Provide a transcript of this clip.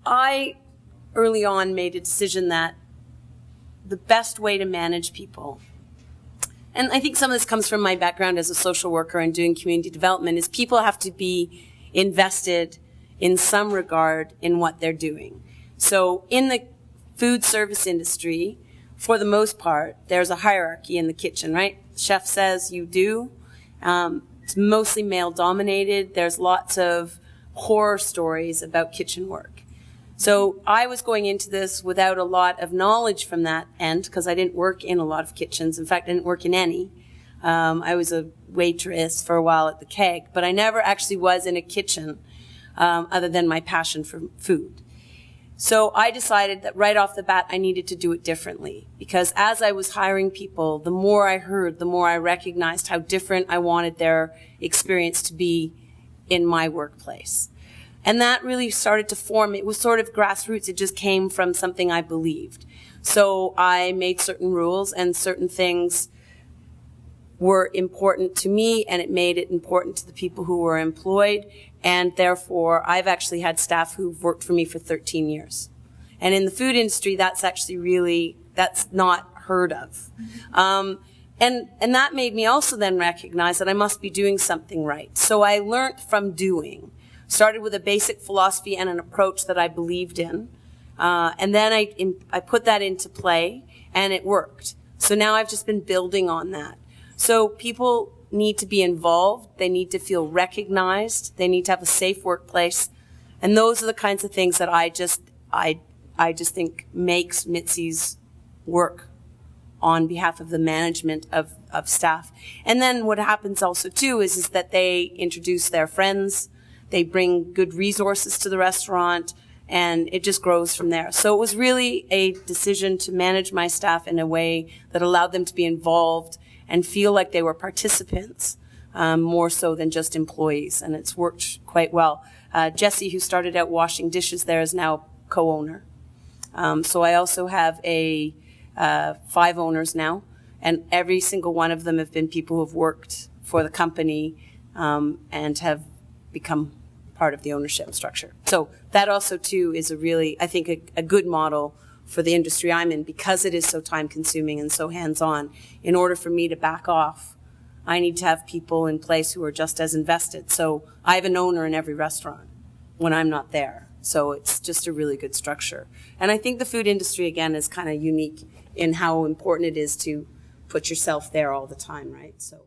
I early on made a decision that the best way to manage people, and I think some of this comes from my background as a social worker and doing community development, is people have to be invested in some regard in what they're doing. So in the food service industry, for the most part, there's a hierarchy in the kitchen, right? Chef says you do. It's mostly male dominated. There's lots of horror stories about kitchen work. So I was going into this without a lot of knowledge from that end, because I didn't work in a lot of kitchens. In fact, I didn't work in any. I was a waitress for a while at the Keg, but I never actually was in a kitchen other than my passion for food. So I decided that right off the bat I needed to do it differently, because as I was hiring people, the more I heard, the more I recognized how different I wanted their experience to be in my workplace. And that really started to form. It was sort of grassroots. It just came from something I believed. So I made certain rules, and certain things were important to me, and it made it important to the people who were employed. And therefore, I've actually had staff who've worked for me for 13 years. And in the food industry, that's actually really, that's not heard of. And that made me also then recognize that I must be doing something right. So I learned from doing. Started with a basic philosophy and an approach that I believed in. And then I put that into play, and it worked. So now I've just been building on that. So people need to be involved. They need to feel recognized. They need to have a safe workplace. And those are the kinds of things that I just think makes Mitzi's work on behalf of the management of staff. And then what happens also too is that they introduce their friends. They bring good resources to the restaurant, and it just grows from there. So it was really a decision to manage my staff in a way that allowed them to be involved and feel like they were participants, more so than just employees. And it's worked quite well. Jessie, who started out washing dishes there, is now co-owner. So I also have 5 owners now, and every single one of them have been people who have worked for the company and have become part of the ownership structure. So that also too is a really, I think, a good model for the industry I'm in, because it is so time consuming and so hands-on. In order for me to back off, I need to have people in place who are just as invested. So I have an owner in every restaurant when I'm not there. So it's just a really good structure. And I think the food industry, again, is kind of unique in how important it is to put yourself there all the time, right? So.